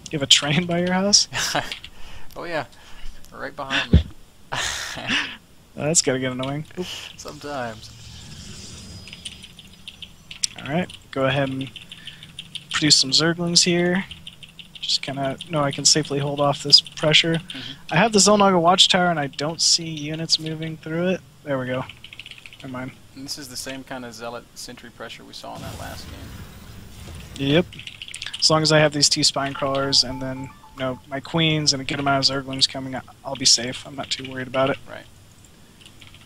You have a train by your house? Oh yeah, right behind me. That's gotta get annoying. Oop. Sometimes. Alright, go ahead and produce some Zerglings here. Just kind of know I can safely hold off this pressure. I have the Zelnaga Watchtower and I don't see units moving through it. There we go. Never mind. And this is the same kind of zealot sentry pressure we saw in that last game. Yep. As long as I have these 2 spine crawlers and then, my queens and a good amount of Zerglings coming, I'll be safe. I'm not too worried about it. Right.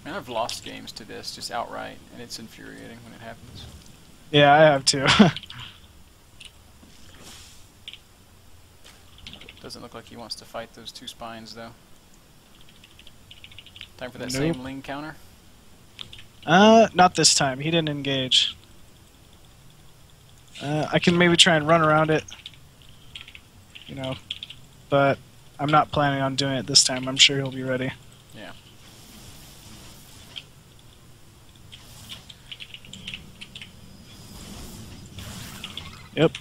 Man, I've lost games to this just outright, and it's infuriating when it happens. Yeah, I have too. Doesn't look like he wants to fight those 2 spines, though. Time for that Nope. same Ling counter? Not this time. He didn't engage. I can maybe try and run around it. But I'm not planning on doing it this time. I'm sure he'll be ready. Yeah. Yep.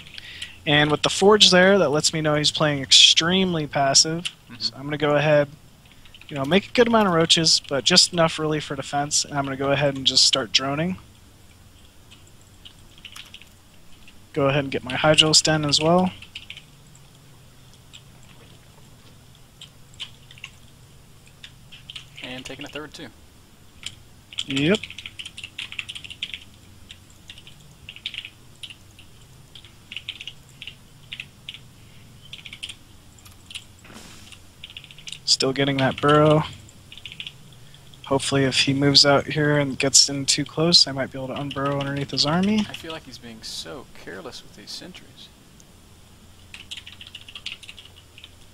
And with the forge there, that lets me know he's playing extremely passive. So I'm going to go ahead, make a good amount of roaches, but just enough really for defense. And I'm going to go ahead and just start droning. Go ahead and get my Hydro Sten as well. And taking a third, too. Yep. Still getting that burrow. Hopefully if he moves out here and gets in too close, I might be able to unburrow underneath his army. I feel like he's being so careless with these sentries.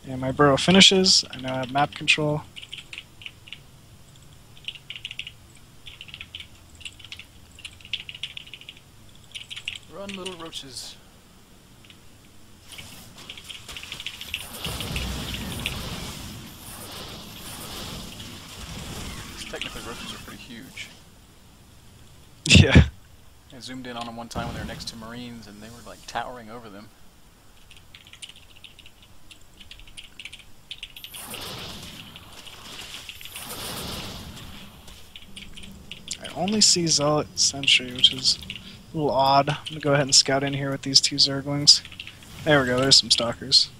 And my burrow finishes. I now have map control. Run, little roaches. Technically, roaches are pretty huge. Yeah. I zoomed in on them one time when they were next to Marines, and they were like towering over them. I only see Zealot Sentry, which is a little odd. I'm going to go ahead and scout in here with these 2 Zerglings. There we go, there's some Stalkers.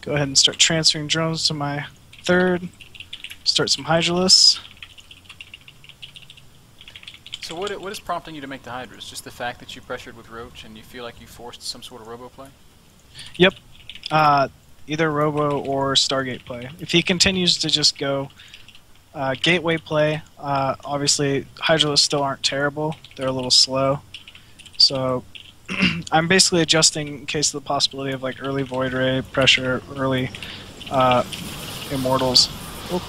Go ahead and start transferring drones to my 3rd. Start some Hydralisks. So what is prompting you to make the Hydras? Just the fact that you pressured with Roach and you feel like you forced some sort of robo play? Yep. Either Robo or Stargate play. If he continues to just go Gateway play, obviously Hydralisks still aren't terrible. They're a little slow. So I'm basically adjusting in case of the possibility of like early Void Ray, pressure, early Immortals. Oop.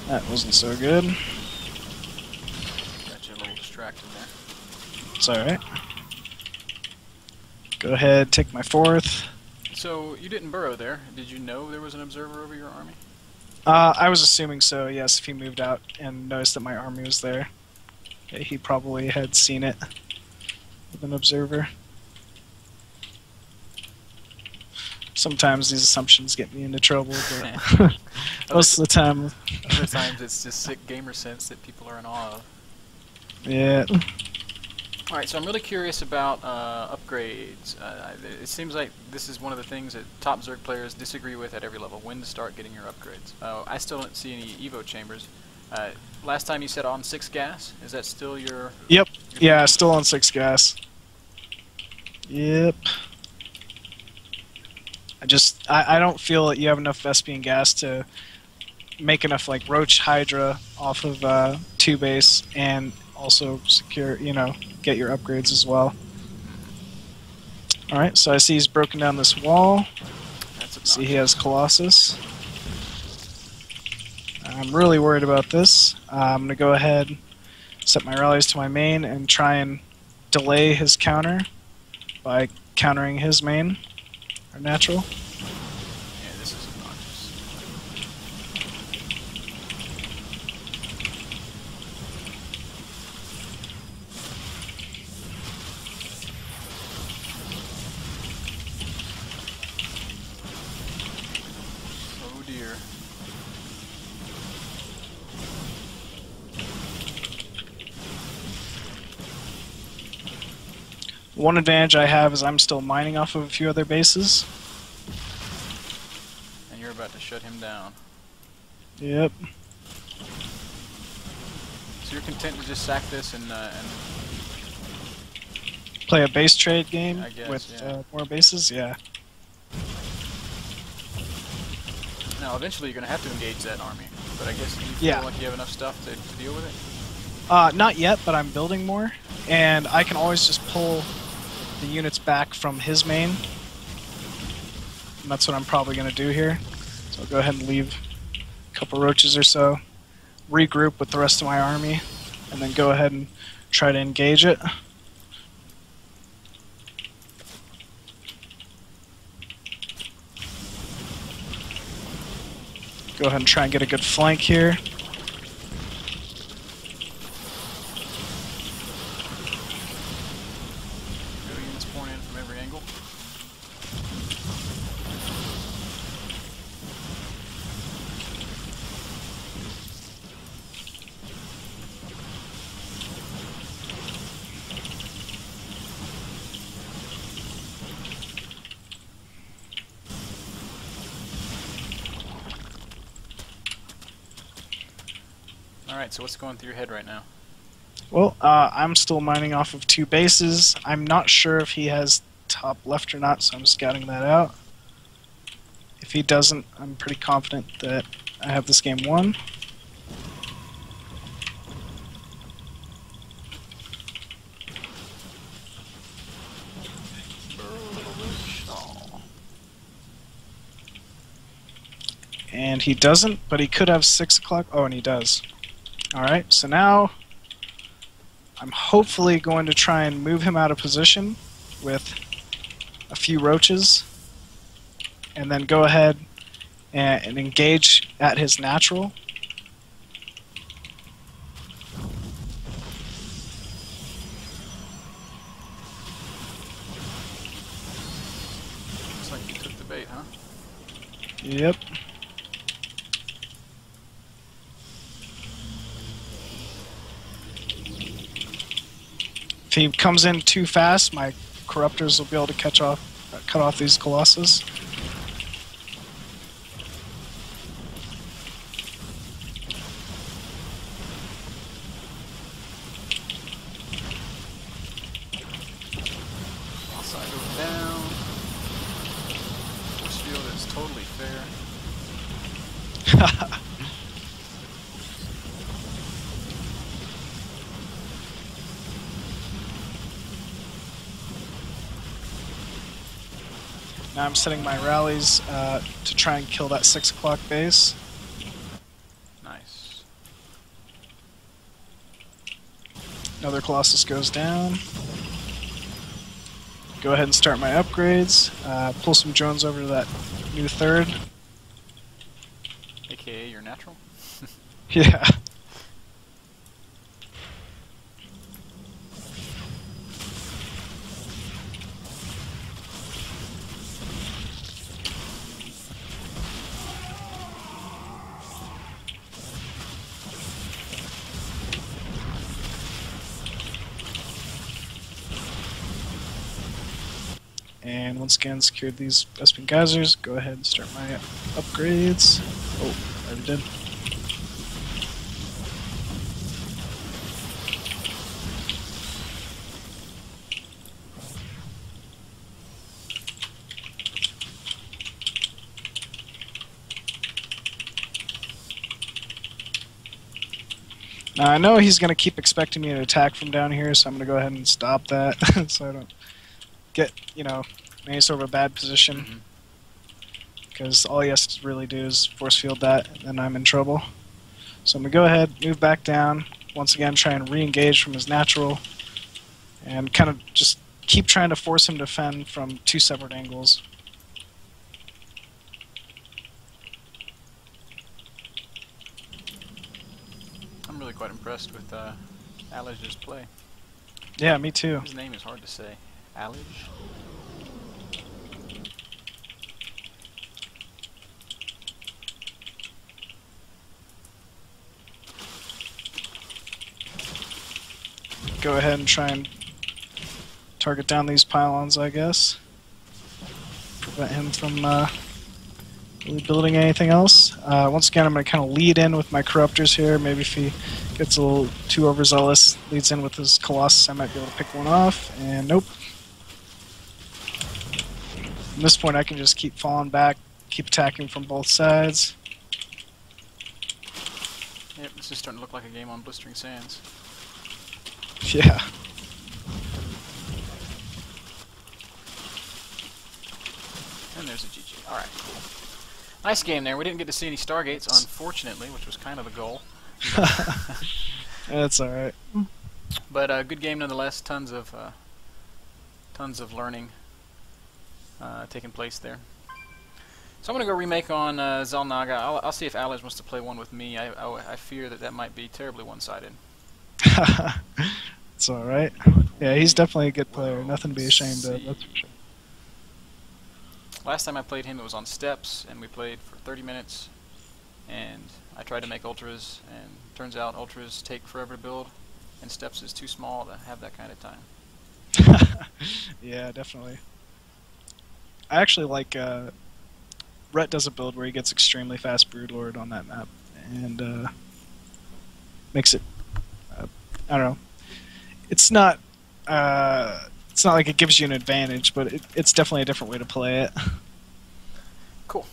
That wasn't so good. Got you a little distracted there. It's alright. Go ahead, take my 4th. So you didn't burrow there. Did you know there was an observer over your army? I was assuming so, yes, if he moved out and noticed that my army was there. Yeah, he probably had seen it with an observer. Sometimes these assumptions get me into trouble, but most of the time... Other times it's just sick gamer sense that people are in awe of. Yeah. Alright, so I'm really curious about upgrades. It seems like this is one of the things that top Zerg players disagree with at every level, when to start getting your upgrades. I still don't see any Evo chambers. Last time you said on 6 gas, is that still your... Yep, yeah, still on 6 gas. Yep. I don't feel that you have enough Vespian gas to make enough like Roach Hydra off of 2 base and also secure, get your upgrades as well. Alright, so I see he's broken down this wall. See he has Colossus. I'm really worried about this. I'm going to go ahead, set my rallies to my main, and try and delay his counter by countering his main, or natural. Yeah, this is obnoxious. One advantage I have is I'm still mining off of a few other bases. And you're about to shut him down. Yep. So you're content to just sack this and Play a base trade game I guess, with yeah. more bases? Yeah. now eventually you're going to have to engage that army. But I guess you feel Yeah. like you have enough stuff to deal with it? Not yet, but I'm building more. And I can always just pull the units back from his main. And that's what I'm probably going to do here. So I'll go ahead and leave a couple roaches or so. Regroup with the rest of my army. And then go ahead and try to engage it. Go ahead and try and get a good flank here. Go units pouring in from every angle. Alright, so what's going through your head right now? Well, I'm still mining off of 2 bases. I'm not sure if he has top left or not, so I'm scouting that out. If he doesn't, I'm pretty confident that I have this game won. And he doesn't, but he could have 6 o'clock. Oh, and he does. Alright, so now I'm hopefully going to try and move him out of position with a few roaches. And then go ahead and engage at his natural. Looks like you took the bait, huh? Yep. If he comes in too fast, my corruptors will be able to cut off these colossus. Side goes down. This field is totally fair. Now I'm setting my rallies to try and kill that 6 o'clock base. Nice. Another colossus goes down. Go ahead and start my upgrades. Pull some drones over to that new 3rd. AKA your natural? Yeah. And once again, secured these Bespin geysers. Go ahead and start my upgrades. Oh, I already did. Now I know he's going to keep expecting me to attack from down here, so I'm going to go ahead and stop that so I don't get, any sort of a bad position. Because all he has to really do is force field that, and then I'm in trouble. So I'm going to go ahead, move back down, once again try and re-engage from his natural, and kind of just keep trying to force him to defend from 2 separate angles. I'm really quite impressed with Alij's play. Yeah, me too. His name is hard to say. Alij? Go ahead and try and target down these pylons, I guess. Prevent him from really building anything else. Once again, I'm going to kind of lead in with my Corruptors here. Maybe if he gets a little too overzealous, leads in with his Colossus, I might be able to pick one off. And nope. At this point, I can just keep falling back, keep attacking from both sides. Yep, this is starting to look like a game on Blistering Sands. Yeah. And there's a GG. Alright, cool. Nice game there. We didn't get to see any Stargates, unfortunately, which was kind of the goal. That's alright. But good game nonetheless. Tons of learning taking place there. So I'm going to go remake on Xel'Naga. I'll see if Alej wants to play one with me. I fear that might be terribly one-sided. It's alright. Yeah, he's definitely a good player. Nothing to be ashamed of, that's for sure. Last time I played him, it was on Steps, and we played for 30 minutes. And I tried to make Ultras, and turns out Ultras take forever to build, and Steps is too small to have that kind of time. Yeah, definitely. I actually like... Rhett does a build where he gets extremely fast Broodlord on that map, and makes it... I don't know. It's not like it gives you an advantage, but it's definitely a different way to play it. Cool.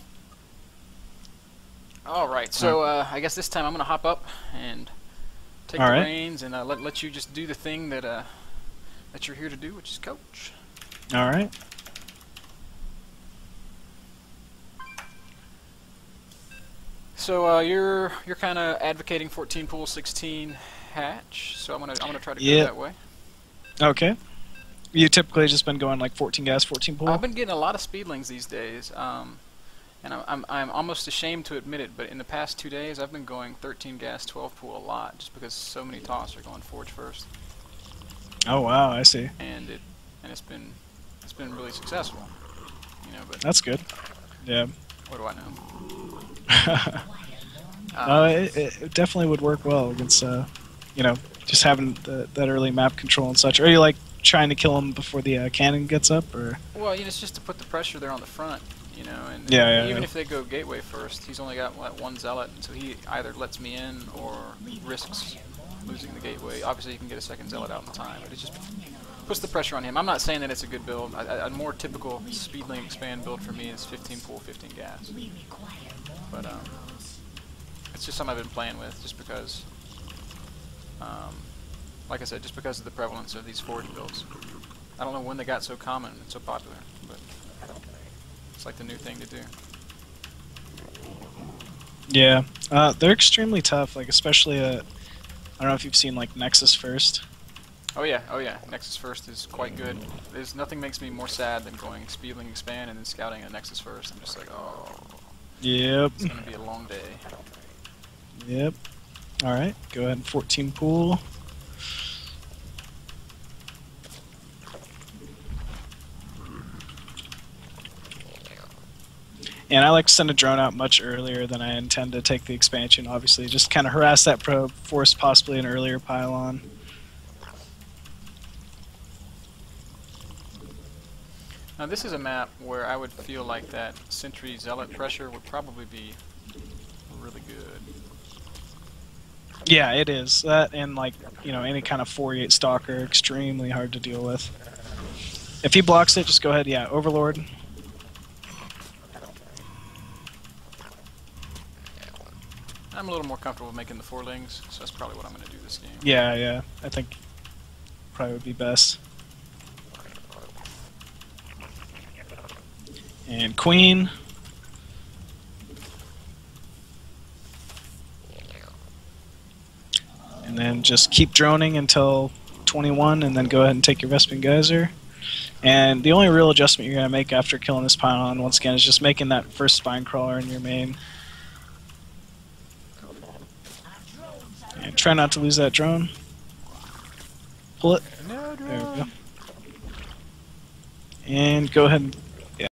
Alright, so I guess this time I'm going to hop up and take the reins and let you just do the thing that you're here to do, which is coach. Alright. So you're kind of advocating 14 pool, 16 hatch, so I'm gonna try to go that way. Okay. You typically just been going like 14 gas, 14 pool? I've been getting a lot of speedlings these days, and I'm almost ashamed to admit it, but in the past 2 days I've been going 13 gas, 12 pool a lot, just because so many toss are going Forge first. Oh wow, I see. And it's been really successful, you know. But that's good. Yeah. What do I know? It definitely would work well against you know, just having that early map control and such. Are you like trying to kill him before the cannon gets up, or? Well, you know, it's just to put the pressure there on the front, you know, and even if they go gateway first, he's only got what, one zealot, so he either lets me in or risks losing the gateway. Obviously, you can get a second zealot out in time, but it just puts the pressure on him. I'm not saying that it's a good build. A more typical speedling expand build for me is 15 pool, 15 gas. But it's just something I've been playing with, just because. Like I said, just because of the prevalence of these Forge builds. I don't know when they got so common and so popular, but it's like the new thing to do. Yeah, they're extremely tough. Like especially, I don't know if you've seen like Nexus First. Oh yeah, Nexus First is quite good. There's nothing makes me more sad than going Speedling Expand and then scouting a Nexus First. I'm just like, oh. Yep. It's gonna be a long day. Yep. All right, go ahead and 14 pool. And I like to send a drone out much earlier than I intend to take the expansion, obviously. Just kind of harass that probe, force possibly an earlier pylon. Now this is a map where I would feel like that Sentry Zealot pressure would probably be really good. Yeah, it is. That and like, you know, any kind of 4-8 stalker, extremely hard to deal with. If he blocks it, just go ahead, yeah, Overlord. I'm a little more comfortable making the 4-lings, so that's probably what I'm going to do this game. Yeah, I think probably would be best. And Queen. And then just keep droning until 21, and then go ahead and take your Vespin Geyser. And the only real adjustment you're going to make after killing this pylon, once again, is just making that first Spine Crawler in your main. And try not to lose that drone. Pull it. No drone. There we go. And go ahead and